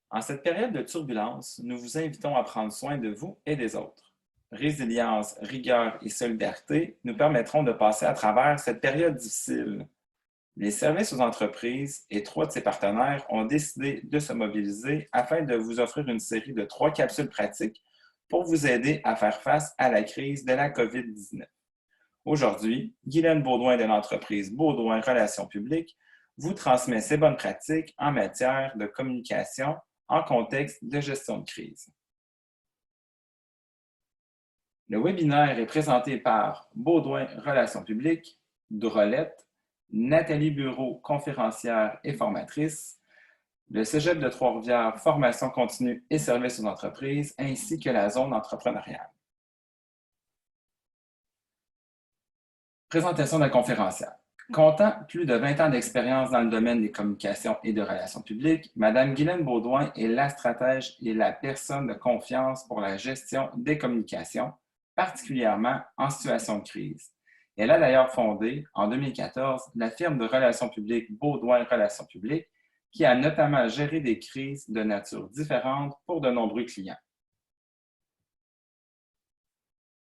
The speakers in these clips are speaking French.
En cette période de turbulence, nous vous invitons à prendre soin de vous et des autres. Résilience, rigueur et solidarité nous permettront de passer à travers cette période difficile. Les services aux entreprises et trois de ses partenaires ont décidé de se mobiliser afin de vous offrir une série de 3 capsules pratiques pour vous aider à faire face à la crise de la COVID-19. Aujourd'hui, Guylaine Baudouin de l'entreprise Baudouin Relations publiques vous transmet ses bonnes pratiques en matière de communication en contexte de gestion de crise. Le webinaire est présenté par Baudouin Relations publiques, Drolette, Nathalie Bureau, conférencière et formatrice, le Cégep de Trois-Rivières, formation continue et services aux entreprises, ainsi que la zone entrepreneuriale. Présentation de la conférencière. Comptant plus de 20 ans d'expérience dans le domaine des communications et de relations publiques, Mme Guylaine Baudouin est la stratège et la personne de confiance pour la gestion des communications, particulièrement en situation de crise. Elle a d'ailleurs fondé, en 2014, la firme de relations publiques Baudouin Relations publiques, qui a notamment géré des crises de nature différente pour de nombreux clients.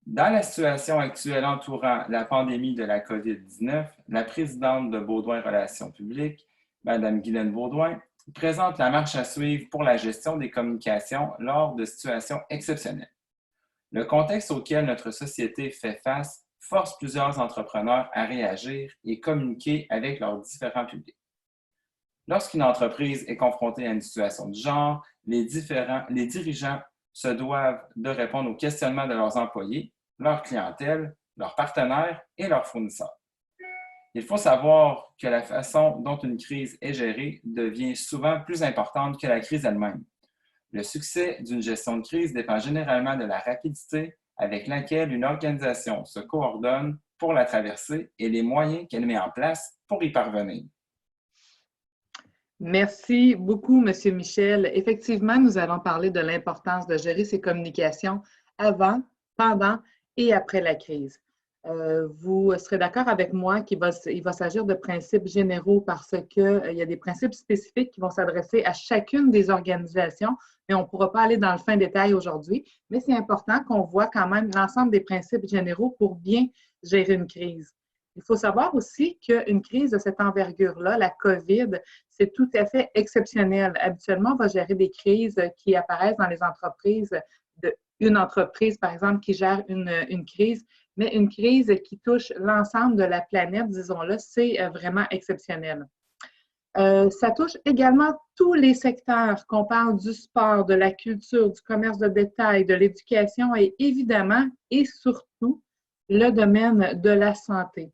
Dans la situation actuelle entourant la pandémie de la COVID-19, la présidente de Baudouin Relations publiques, Mme Guylaine Baudouin, présente la marche à suivre pour la gestion des communications lors de situations exceptionnelles. Le contexte auquel notre société fait face force plusieurs entrepreneurs à réagir et communiquer avec leurs différents publics. Lorsqu'une entreprise est confrontée à une situation du genre, les dirigeants se doivent de répondre aux questionnements de leurs employés, leur clientèle, leurs partenaires et leurs fournisseurs. Il faut savoir que la façon dont une crise est gérée devient souvent plus importante que la crise elle-même. Le succès d'une gestion de crise dépend généralement de la rapidité avec laquelle une organisation se coordonne pour la traverser et les moyens qu'elle met en place pour y parvenir. Merci beaucoup, M. Michel. Effectivement, nous allons parler de l'importance de gérer ses communications avant, pendant et après la crise. Vous serez d'accord avec moi qu'il va s'agir de principes généraux parce qu'il y a des principes spécifiques qui vont s'adresser à chacune des organisations, mais on ne pourra pas aller dans le fin détail aujourd'hui. Mais c'est important qu'on voit quand même l'ensemble des principes généraux pour bien gérer une crise. Il faut savoir aussi qu'une crise de cette envergure-là, la COVID, c'est tout à fait exceptionnel. Habituellement, on va gérer des crises qui apparaissent dans les entreprises, une entreprise, par exemple, qui gère une crise, mais une crise qui touche l'ensemble de la planète, disons-le, c'est vraiment exceptionnel. Ça touche également tous les secteurs, qu'on parle du sport, de la culture, du commerce de détail, de l'éducation et évidemment et surtout le domaine de la santé.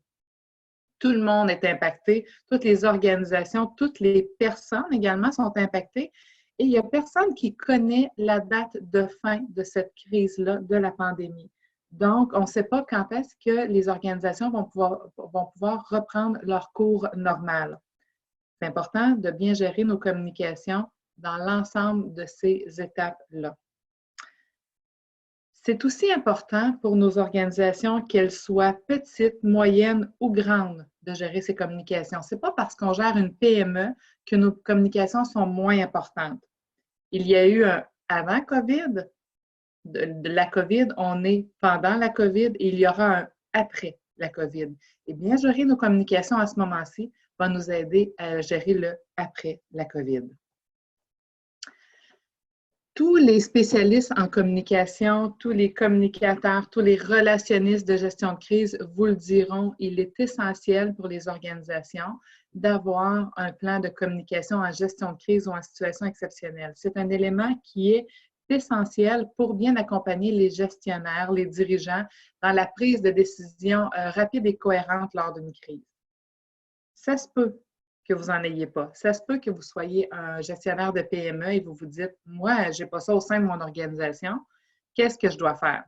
Tout le monde est impacté, toutes les organisations, toutes les personnes également sont impactées et il n'y a personne qui connaît la date de fin de cette crise-là, de la pandémie. Donc, on ne sait pas quand est-ce que les organisations vont pouvoir reprendre leur cours normal. C'est important de bien gérer nos communications dans l'ensemble de ces étapes-là. C'est aussi important pour nos organisations, qu'elles soient petites, moyennes ou grandes, de gérer ces communications. Ce n'est pas parce qu'on gère une PME que nos communications sont moins importantes. Il y a eu un avant COVID, de la COVID, on est pendant la COVID et il y aura un après la COVID. Et bien gérer nos communications à ce moment-ci va nous aider à gérer le après la COVID. Tous les spécialistes en communication, tous les communicateurs, tous les relationnistes de gestion de crise vous le diront, il est essentiel pour les organisations d'avoir un plan de communication en gestion de crise ou en situation exceptionnelle. C'est un élément qui est essentiel pour bien accompagner les gestionnaires, les dirigeants dans la prise de décision rapide et cohérente lors d'une crise. Ça se peut que vous n'en ayez pas. Ça se peut que vous soyez un gestionnaire de PME et vous vous dites, moi, je n'ai pas ça au sein de mon organisation, qu'est-ce que je dois faire?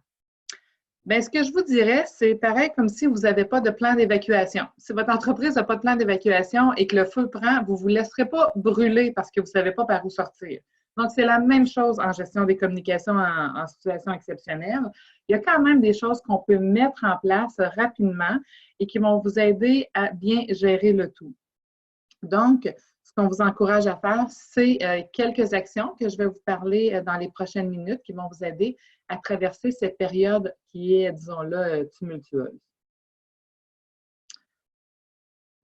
Bien, ce que je vous dirais, c'est pareil comme si vous n'avez pas de plan d'évacuation. Si votre entreprise n'a pas de plan d'évacuation et que le feu prend, vous ne vous laisserez pas brûler parce que vous ne savez pas par où sortir. Donc, c'est la même chose en gestion des communications en situation exceptionnelle. Il y a quand même des choses qu'on peut mettre en place rapidement et qui vont vous aider à bien gérer le tout. Donc, ce qu'on vous encourage à faire, c'est quelques actions que je vais vous parler dans les prochaines minutes qui vont vous aider à traverser cette période qui est, disons-le, tumultueuse.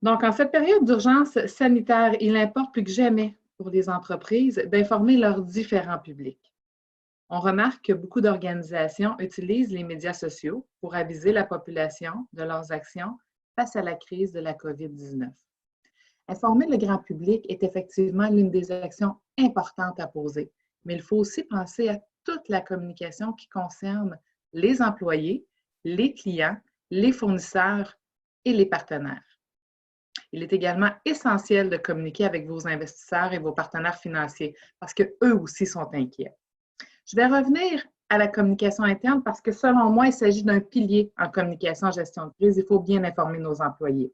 Donc, en cette période d'urgence sanitaire, il importe plus que jamais pour les entreprises d'informer leurs différents publics. On remarque que beaucoup d'organisations utilisent les médias sociaux pour aviser la population de leurs actions face à la crise de la COVID-19. Informer le grand public est effectivement l'une des actions importantes à poser, mais il faut aussi penser à toute la communication qui concerne les employés, les clients, les fournisseurs et les partenaires. Il est également essentiel de communiquer avec vos investisseurs et vos partenaires financiers parce qu'eux aussi sont inquiets. Je vais revenir à la communication interne parce que selon moi, il s'agit d'un pilier en communication en gestion de crise. Il faut bien informer nos employés.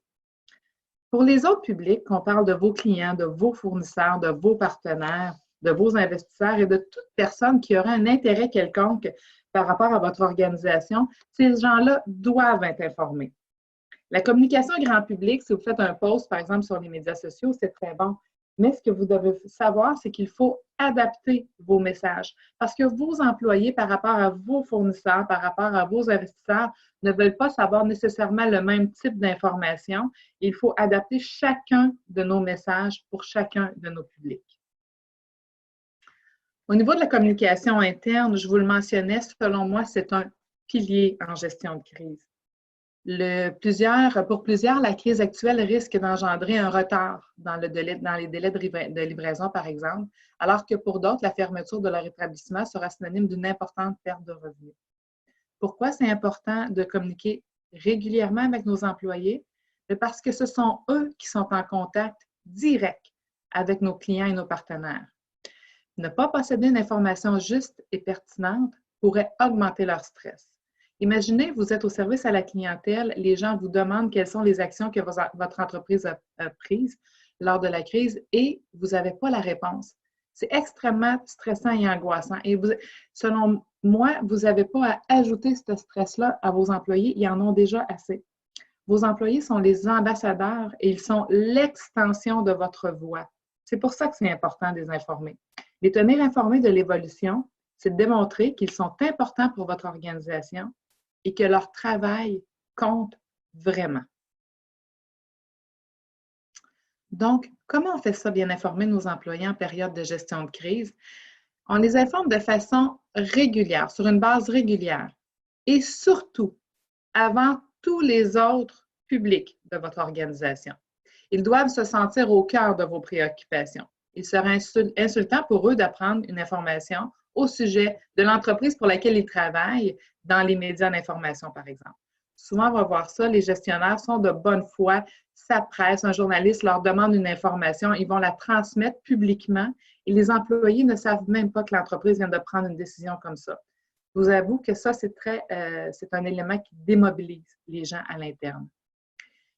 Pour les autres publics, on parle de vos clients, de vos fournisseurs, de vos partenaires, de vos investisseurs et de toute personne qui aurait un intérêt quelconque par rapport à votre organisation, ces gens-là doivent être informés. La communication grand public, si vous faites un post, par exemple, sur les médias sociaux, c'est très bon. Mais ce que vous devez savoir, c'est qu'il faut adapter vos messages parce que vos employés, par rapport à vos fournisseurs, par rapport à vos investisseurs, ne veulent pas savoir nécessairement le même type d'information. Il faut adapter chacun de nos messages pour chacun de nos publics. Au niveau de la communication interne, je vous le mentionnais, selon moi, c'est un pilier en gestion de crise. Pour plusieurs, la crise actuelle risque d'engendrer un retard dans les délais de livraison, par exemple, alors que pour d'autres, la fermeture de leur établissement sera synonyme d'une importante perte de revenus. Pourquoi c'est important de communiquer régulièrement avec nos employés? Parce que ce sont eux qui sont en contact direct avec nos clients et nos partenaires. Ne pas posséder une information juste et pertinente pourrait augmenter leur stress. Imaginez, vous êtes au service à la clientèle, les gens vous demandent quelles sont les actions que votre entreprise a prises lors de la crise et vous n'avez pas la réponse. C'est extrêmement stressant et angoissant. Et selon moi, vous n'avez pas à ajouter ce stress-là à vos employés, ils en ont déjà assez. Vos employés sont les ambassadeurs et ils sont l'extension de votre voix. C'est pour ça que c'est important de les informer. Les tenir informés de l'évolution, c'est de démontrer qu'ils sont importants pour votre organisation et que leur travail compte vraiment. Donc, comment on fait ça, bien informer nos employés en période de gestion de crise? On les informe de façon régulière, sur une base régulière, et surtout, avant tous les autres publics de votre organisation. Ils doivent se sentir au cœur de vos préoccupations. Il serait insultant pour eux d'apprendre une information au sujet de l'entreprise pour laquelle ils travaillent dans les médias d'information, par exemple. Souvent, on va voir ça, les gestionnaires sont de bonne foi, ça presse, un journaliste leur demande une information, ils vont la transmettre publiquement et les employés ne savent même pas que l'entreprise vient de prendre une décision comme ça. Je vous avoue que ça, c'est un élément qui démobilise les gens à l'interne.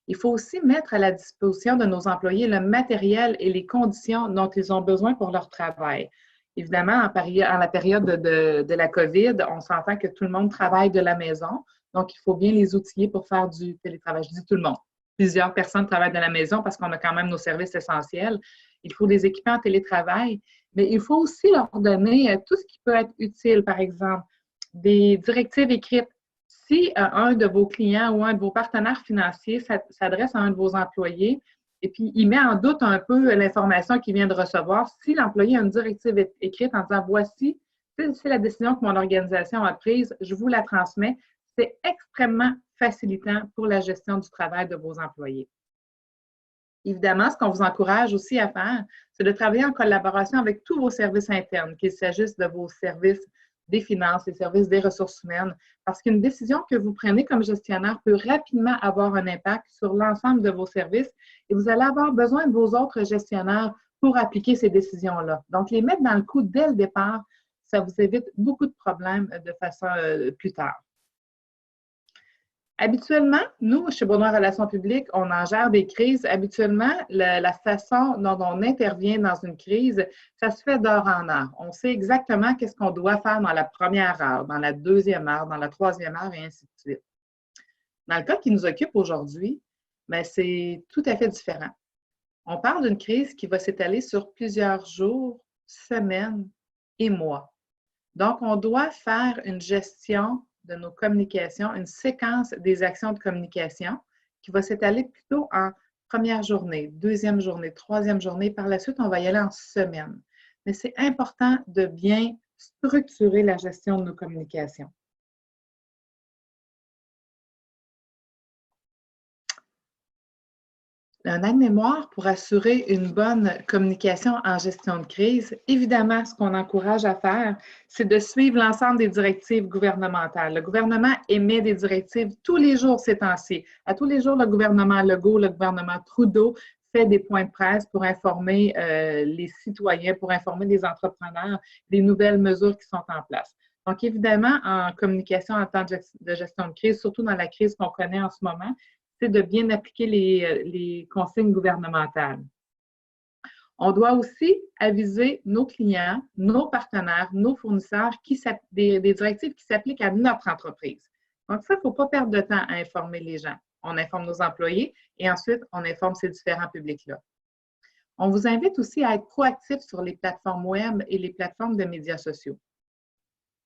Il faut aussi mettre à la disposition de nos employés le matériel et les conditions dont ils ont besoin pour leur travail. Évidemment, en la période de la COVID, on s'entend que tout le monde travaille de la maison, donc il faut bien les outiller pour faire du télétravail. Je dis tout le monde. Plusieurs personnes travaillent de la maison parce qu'on a quand même nos services essentiels. Il faut les équiper en télétravail, mais il faut aussi leur donner tout ce qui peut être utile, par exemple, des directives écrites. Si un de vos clients ou un de vos partenaires financiers s'adresse à un de vos employés et puis il met en doute un peu l'information qu'il vient de recevoir, si l'employé a une directive écrite en disant « Voici, c'est la décision que mon organisation a prise, je vous la transmets », c'est extrêmement facilitant pour la gestion du travail de vos employés. Évidemment, ce qu'on vous encourage aussi à faire, c'est de travailler en collaboration avec tous vos services internes, qu'il s'agisse de vos services des finances, les services des ressources humaines, parce qu'une décision que vous prenez comme gestionnaire peut rapidement avoir un impact sur l'ensemble de vos services et vous allez avoir besoin de vos autres gestionnaires pour appliquer ces décisions-là. Donc, les mettre dans le coup dès le départ, ça vous évite beaucoup de problèmes de façon plus tard. Habituellement, nous, chez Baudouin Relations publiques, on en gère des crises. Habituellement, la façon dont on intervient dans une crise, ça se fait d'heure en heure. On sait exactement qu'est-ce qu'on doit faire dans la première heure, dans la deuxième heure, dans la troisième heure, et ainsi de suite. Dans le cas qui nous occupe aujourd'hui, c'est tout à fait différent. On parle d'une crise qui va s'étaler sur plusieurs jours, semaines et mois. Donc, on doit faire une gestion de nos communications, une séquence des actions de communication qui va s'étaler plutôt en première journée, deuxième journée, troisième journée. Par la suite, on va y aller en semaine. Mais c'est important de bien structurer la gestion de nos communications. Un aide-mémoire pour assurer une bonne communication en gestion de crise. Évidemment, ce qu'on encourage à faire, c'est de suivre l'ensemble des directives gouvernementales. Le gouvernement émet des directives tous les jours ces temps-ci. À tous les jours, le gouvernement Legault, le gouvernement Trudeau fait des points de presse pour informer les citoyens, pour informer les entrepreneurs des nouvelles mesures qui sont en place. Donc, évidemment, en communication en temps de gestion de crise, surtout dans la crise qu'on connaît en ce moment, c'est de bien appliquer les consignes gouvernementales. On doit aussi aviser nos clients, nos partenaires, nos fournisseurs des directives qui s'appliquent à notre entreprise. Donc ça, il ne faut pas perdre de temps à informer les gens. On informe nos employés et ensuite, on informe ces différents publics-là. On vous invite aussi à être proactif sur les plateformes web et les plateformes de médias sociaux.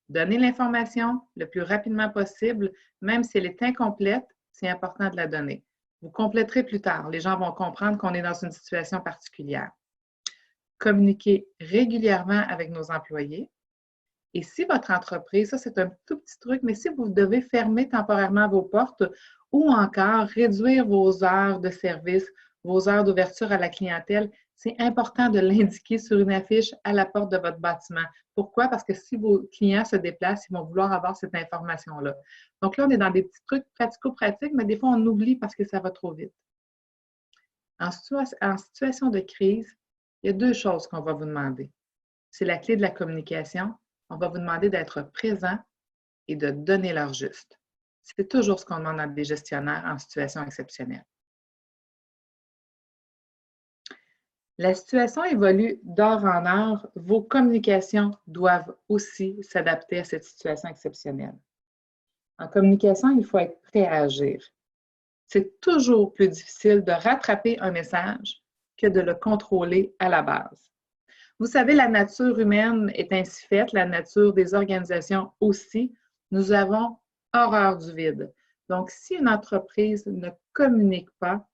Donnez l'information le plus rapidement possible, même si elle est incomplète, c'est important de la donner. Vous compléterez plus tard. Les gens vont comprendre qu'on est dans une situation particulière. Communiquez régulièrement avec nos employés. Et si votre entreprise, ça c'est un tout petit truc, mais si vous devez fermer temporairement vos portes ou encore réduire vos heures de service, vos heures d'ouverture à la clientèle, c'est important de l'indiquer sur une affiche à la porte de votre bâtiment. Pourquoi? Parce que si vos clients se déplacent, ils vont vouloir avoir cette information-là. Donc là, on est dans des petits trucs pratico-pratiques, mais des fois, on oublie parce que ça va trop vite. En situation de crise, il y a deux choses qu'on va vous demander. C'est la clé de la communication. On va vous demander d'être présent et de donner l'heure juste. C'est toujours ce qu'on demande à des gestionnaires en situation exceptionnelle. La situation évolue d'heure en heure. Vos communications doivent aussi s'adapter à cette situation exceptionnelle. En communication, il faut être prêt à agir. C'est toujours plus difficile de rattraper un message que de le contrôler à la base. Vous savez, la nature humaine est ainsi faite, la nature des organisations aussi. Nous avons horreur du vide. Donc, si une entreprise ne communique pas,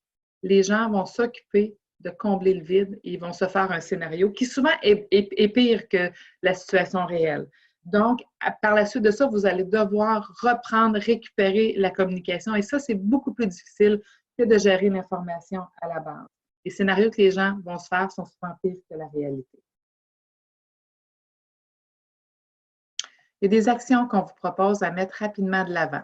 les gens vont s'occuper de combler le vide et ils vont se faire un scénario qui souvent est pire que la situation réelle. Donc, par la suite de ça, vous allez devoir reprendre, récupérer la communication et ça, c'est beaucoup plus difficile que de gérer l'information à la base. Les scénarios que les gens vont se faire sont souvent pires que la réalité. Il y a des actions qu'on vous propose à mettre rapidement de l'avant.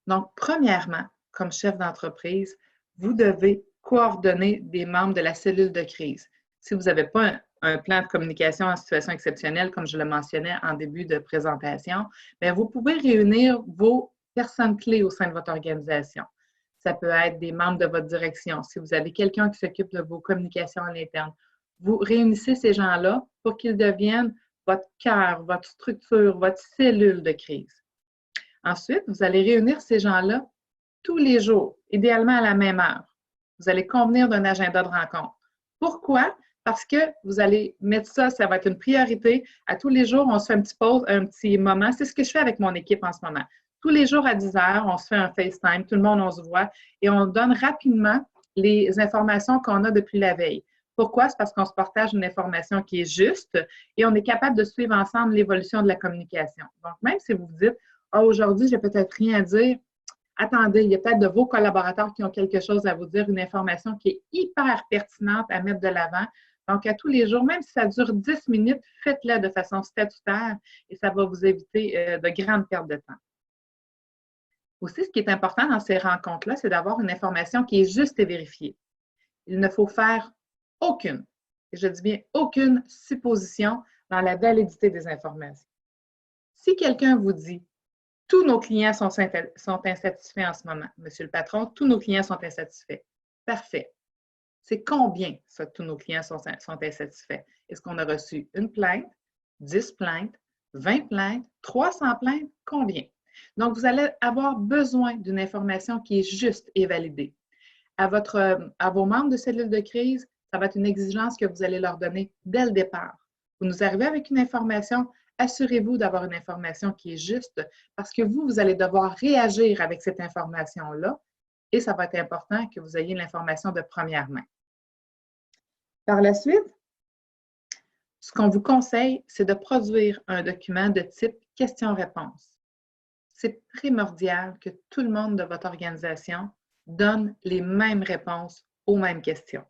Donc, premièrement, comme chef d'entreprise, vous devez coordonner des membres de la cellule de crise. Si vous n'avez pas un plan de communication en situation exceptionnelle, comme je le mentionnais en début de présentation, bien, vous pouvez réunir vos personnes clés au sein de votre organisation. Ça peut être des membres de votre direction. Si vous avez quelqu'un qui s'occupe de vos communications à l'interne, vous réunissez ces gens-là pour qu'ils deviennent votre cœur, votre structure, votre cellule de crise. Ensuite, vous allez réunir ces gens-là tous les jours, idéalement à la même heure. Vous allez convenir d'un agenda de rencontre. Pourquoi? Parce que vous allez mettre ça, ça va être une priorité. À tous les jours, on se fait un petit pause, un petit moment. C'est ce que je fais avec mon équipe en ce moment. Tous les jours à 10 heures, on se fait un FaceTime, tout le monde, on se voit et on donne rapidement les informations qu'on a depuis la veille. Pourquoi? C'est parce qu'on se partage une information qui est juste et on est capable de suivre ensemble l'évolution de la communication. Donc, même si vous vous dites, « Ah, aujourd'hui, j'ai peut-être rien à dire », attendez, il y a peut-être de vos collaborateurs qui ont quelque chose à vous dire, une information qui est hyper pertinente à mettre de l'avant. Donc, à tous les jours, même si ça dure 10 minutes, faites-le de façon statutaire et ça va vous éviter de grandes pertes de temps. Aussi, ce qui est important dans ces rencontres-là, c'est d'avoir une information qui est juste et vérifiée. Il ne faut faire aucune, et je dis bien aucune supposition dans la validité des informations. Si quelqu'un vous dit « Tous nos clients sont insatisfaits en ce moment. » Monsieur le patron, tous nos clients sont insatisfaits. Parfait. C'est combien ça que tous nos clients sont insatisfaits? Est-ce qu'on a reçu une plainte, 10 plaintes, 20 plaintes, 300 plaintes? Combien? Donc, vous allez avoir besoin d'une information qui est juste et validée. À vos membres de cellule de crise, Ça va être une exigence que vous allez leur donner dès le départ. Vous nous arrivez avec une information, assurez-vous d'avoir une information qui est juste parce que vous allez devoir réagir avec cette information-là et ça va être important que vous ayez l'information de première main. Par la suite, ce qu'on vous conseille, c'est de produire un document de type question-réponse. C'est primordial que tout le monde de votre organisation donne les mêmes réponses aux mêmes questions.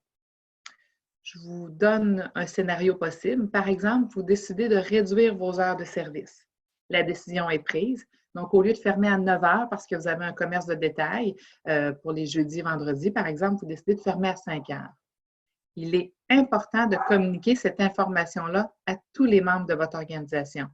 Je vous donne un scénario possible. Par exemple, vous décidez de réduire vos heures de service. La décision est prise. Donc, au lieu de fermer à 9 heures parce que vous avez un commerce de détail pour les jeudis, vendredis, par exemple, vous décidez de fermer à 5 heures. Il est important de communiquer cette information-là à tous les membres de votre organisation.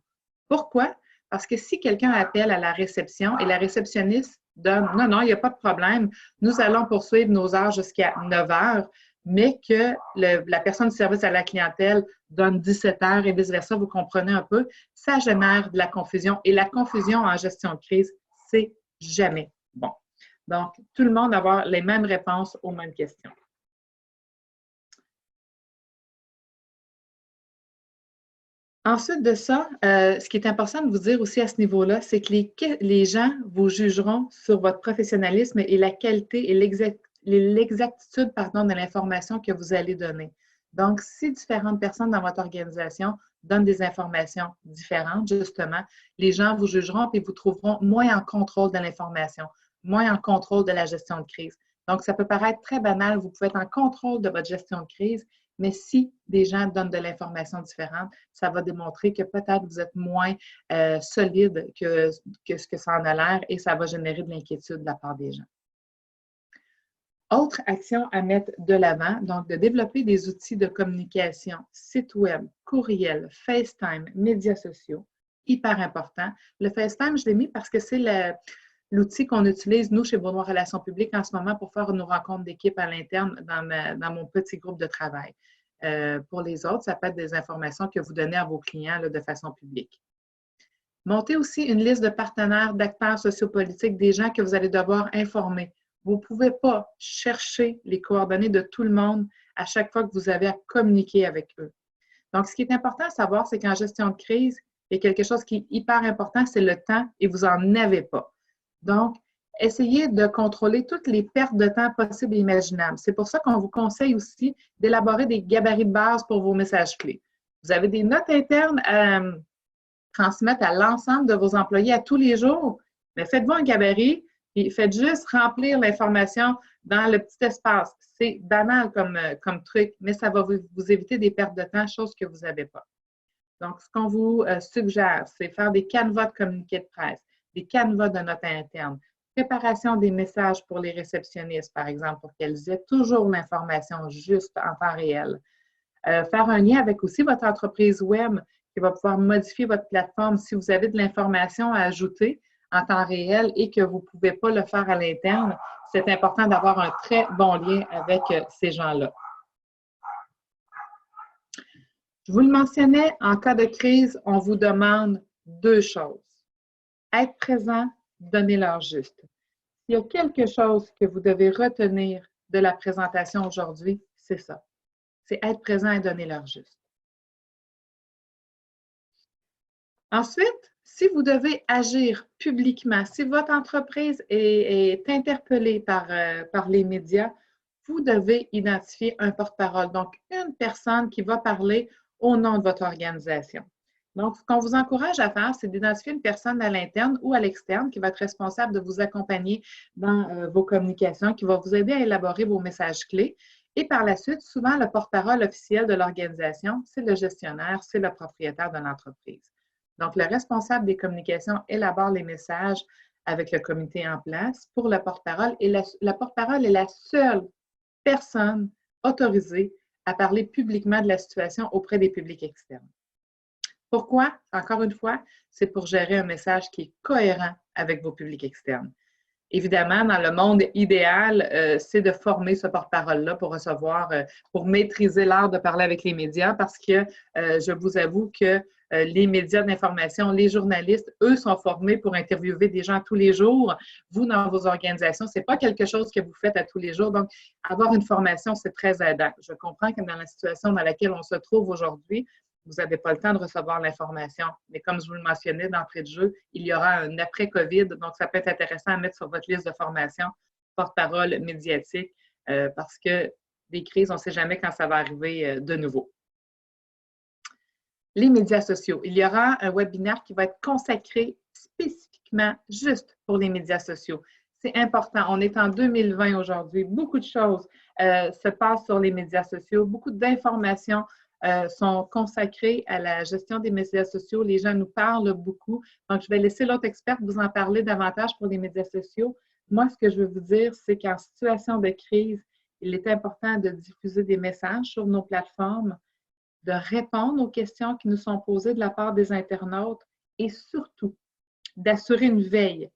Pourquoi? Parce que si quelqu'un appelle à la réception et la réceptionniste donne « Non, non, il n'y a pas de problème, nous allons poursuivre nos heures jusqu'à 9 heures », mais que la personne du service à la clientèle donne 17 heures et vice-versa, vous comprenez un peu, ça génère de la confusion. Et la confusion en gestion de crise, c'est jamais bon. Donc, tout le monde avoir les mêmes réponses aux mêmes questions. Ensuite de ça, ce qui est important de vous dire aussi à ce niveau-là, c'est que les gens vous jugeront sur votre professionnalisme et la qualité et l'exactitude de l'information que vous allez donner. Donc, si différentes personnes dans votre organisation donnent des informations différentes, justement, les gens vous jugeront et vous trouveront moins en contrôle de l'information, moins en contrôle de la gestion de crise. Donc, ça peut paraître très banal, vous pouvez être en contrôle de votre gestion de crise, mais si des gens donnent de l'information différente, ça va démontrer que peut-être vous êtes moins solide que ce que ça en a l'air et ça va générer de l'inquiétude de la part des gens. Autre action à mettre de l'avant, donc de développer des outils de communication, site web, courriel, FaceTime, médias sociaux, hyper important. Le FaceTime, je l'ai mis parce que c'est l'outil qu'on utilise, nous, chez Baudouin Relations publiques, en ce moment, pour faire nos rencontres d'équipe à l'interne dans mon petit groupe de travail. Pour les autres, ça peut être des informations que vous donnez à vos clients là, de façon publique. Montez aussi une liste de partenaires, d'acteurs sociopolitiques, des gens que vous allez devoir informer. Vous ne pouvez pas chercher les coordonnées de tout le monde à chaque fois que vous avez à communiquer avec eux. Donc, ce qui est important à savoir, c'est qu'en gestion de crise, il y a quelque chose qui est hyper important, c'est le temps et vous n'en avez pas. Donc, essayez de contrôler toutes les pertes de temps possibles et imaginables. C'est pour ça qu'on vous conseille aussi d'élaborer des gabarits de base pour vos messages clés. Vous avez des notes internes à transmettre à l'ensemble de vos employés à tous les jours, mais faites-vous un gabarit et faites juste remplir l'information dans le petit espace. C'est banal comme truc, mais ça va vous éviter des pertes de temps, chose que vous n'avez pas. Donc, ce qu'on vous suggère, c'est faire des canevas de communiqués de presse, des canevas de notes internes, préparation des messages pour les réceptionnistes, par exemple, pour qu'elles aient toujours l'information juste en temps réel. Faire un lien avec aussi votre entreprise web qui va pouvoir modifier votre plateforme si vous avez de l'information à ajouter en temps réel et que vous ne pouvez pas le faire à l'interne. C'est important d'avoir un très bon lien avec ces gens-là. Je vous le mentionnais, en cas de crise, on vous demande deux choses. Être présent, donner l'heure juste. S'il y a quelque chose que vous devez retenir de la présentation aujourd'hui, c'est ça. C'est être présent et donner l'heure juste. Ensuite, si vous devez agir publiquement, si votre entreprise est interpellée par les médias, vous devez identifier un porte-parole, donc une personne qui va parler au nom de votre organisation. Donc, ce qu'on vous encourage à faire, c'est d'identifier une personne à l'interne ou à l'externe qui va être responsable de vous accompagner dans vos communications, qui va vous aider à élaborer vos messages clés. Et par la suite, souvent, le porte-parole officiel de l'organisation, c'est le gestionnaire, c'est le propriétaire de l'entreprise. Donc, le responsable des communications élabore les messages avec le comité en place pour le porte-parole et la porte-parole est la seule personne autorisée à parler publiquement de la situation auprès des publics externes. Pourquoi? Encore une fois, c'est pour gérer un message qui est cohérent avec vos publics externes. Évidemment, dans le monde idéal, c'est de former ce porte-parole-là pour recevoir, pour maîtriser l'art de parler avec les médias parce que je vous avoue que les médias d'information, les journalistes, eux, sont formés pour interviewer des gens tous les jours. Vous, dans vos organisations, ce n'est pas quelque chose que vous faites à tous les jours. Donc, avoir une formation, c'est très aidant. Je comprends que dans la situation dans laquelle on se trouve aujourd'hui, vous n'avez pas le temps de recevoir l'information. Mais comme je vous le mentionnais d'entrée de jeu, il y aura un après-COVID, donc ça peut être intéressant à mettre sur votre liste de formation, porte-parole médiatique, parce que des crises, on ne sait jamais quand ça va arriver de nouveau. Les médias sociaux. Il y aura un webinaire qui va être consacré spécifiquement juste pour les médias sociaux. C'est important. On est en 2020 aujourd'hui. Beaucoup de choses se passent sur les médias sociaux. Beaucoup d'informations sont consacrées à la gestion des médias sociaux. Les gens nous parlent beaucoup. Donc, je vais laisser l'autre experte vous en parler davantage pour les médias sociaux. Moi, ce que je veux vous dire, c'est qu'en situation de crise, il est important de diffuser des messages sur nos plateformes, de répondre aux questions qui nous sont posées de la part des internautes et surtout d'assurer une veille.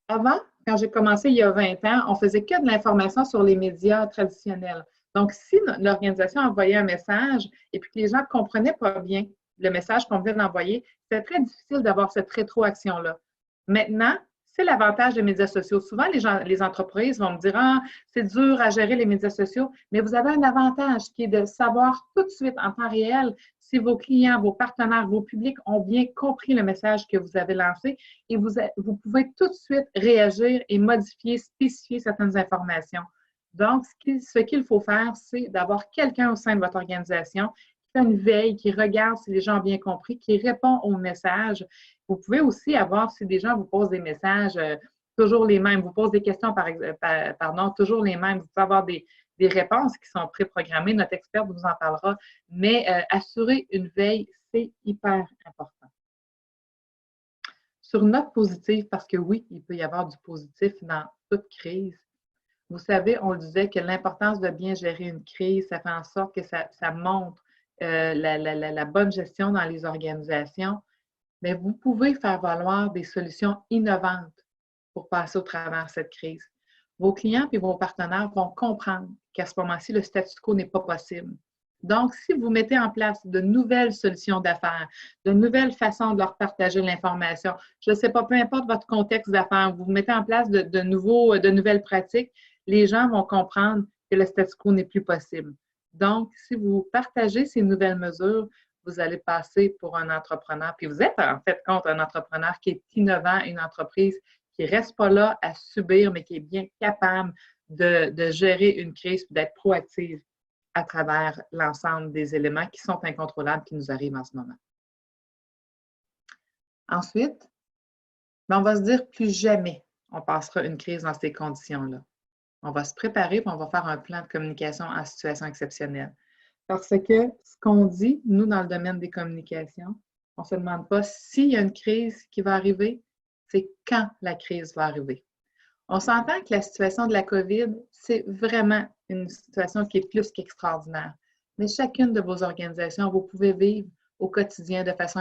Avant, quand j'ai commencé il y a 20 ans, on faisait que de l'information sur les médias traditionnels. Donc, si l'organisation envoyait un message et puis que les gens ne comprenaient pas bien le message qu'on venait d'envoyer, c'était très difficile d'avoir cette rétroaction-là. Maintenant, c'est l'avantage des médias sociaux. Souvent, les entreprises vont me dire « Ah, c'est dur à gérer les médias sociaux », mais vous avez un avantage qui est de savoir tout de suite en temps réel si vos clients, vos partenaires, vos publics ont bien compris le message que vous avez lancé et vous pouvez tout de suite réagir et modifier, spécifier certaines informations. Donc, ce qu'il faut faire, c'est d'avoir quelqu'un au sein de votre organisation qui fait une veille, qui regarde si les gens ont bien compris, qui répond aux messages. Vous pouvez aussi avoir, si des gens vous posent des messages toujours les mêmes, vous posent des questions, toujours les mêmes, vous pouvez avoir des réponses qui sont préprogrammées. Notre experte vous en parlera, mais assurer une veille, c'est hyper important. Sur note positive, parce que oui, il peut y avoir du positif dans toute crise. Vous savez, on le disait que l'importance de bien gérer une crise, ça fait en sorte que ça montre la bonne gestion dans les organisations. Mais vous pouvez faire valoir des solutions innovantes pour passer au travers de cette crise. Vos clients et vos partenaires vont comprendre qu'à ce moment-ci, le statu quo n'est pas possible. Donc, si vous mettez en place de nouvelles solutions d'affaires, de nouvelles façons de leur partager l'information, je ne sais pas, peu importe votre contexte d'affaires, vous mettez en place de nouvelles pratiques, les gens vont comprendre que le statu quo n'est plus possible. Donc, si vous partagez ces nouvelles mesures, vous allez passer pour un entrepreneur, puis vous êtes en fait contre un entrepreneur qui est innovant, une entreprise qui ne reste pas là à subir, mais qui est bien capable de gérer une crise et d'être proactive à travers l'ensemble des éléments qui sont incontrôlables qui nous arrivent en ce moment. Ensuite, on va se dire plus jamais on passera une crise dans ces conditions-là. On va se préparer et on va faire un plan de communication en situation exceptionnelle. Parce que ce qu'on dit, nous, dans le domaine des communications, on ne se demande pas s'il y a une crise qui va arriver, c'est quand la crise va arriver. On s'entend que la situation de la COVID, c'est vraiment une situation qui est plus qu'extraordinaire. Mais chacune de vos organisations, vous pouvez vivre au quotidien de façon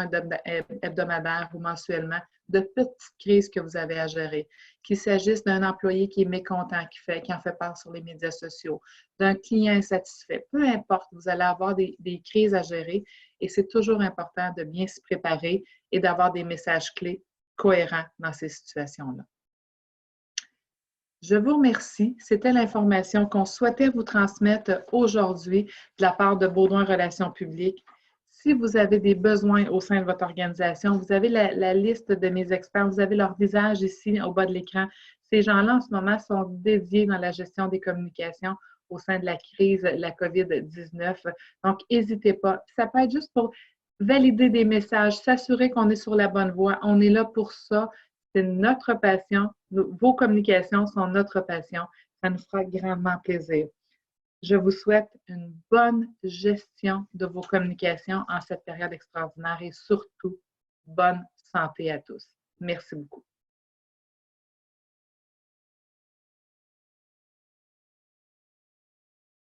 hebdomadaire ou mensuellement de petites crises que vous avez à gérer. Qu'il s'agisse d'un employé qui est mécontent, qui en fait part sur les médias sociaux, d'un client insatisfait, peu importe, vous allez avoir des crises à gérer et c'est toujours important de bien se préparer et d'avoir des messages clés cohérents dans ces situations-là. Je vous remercie. C'était l'information qu'on souhaitait vous transmettre aujourd'hui de la part de Baudouin Relations publiques. Si vous avez des besoins au sein de votre organisation, vous avez la liste de mes experts, vous avez leur visage ici au bas de l'écran. Ces gens-là, en ce moment, sont dédiés dans la gestion des communications au sein de la crise, la COVID-19. Donc, n'hésitez pas. Ça peut être juste pour valider des messages, s'assurer qu'on est sur la bonne voie. On est là pour ça. C'est notre passion. Vos communications sont notre passion. Ça nous fera grandement plaisir. Je vous souhaite une bonne gestion de vos communications en cette période extraordinaire et surtout, bonne santé à tous. Merci beaucoup.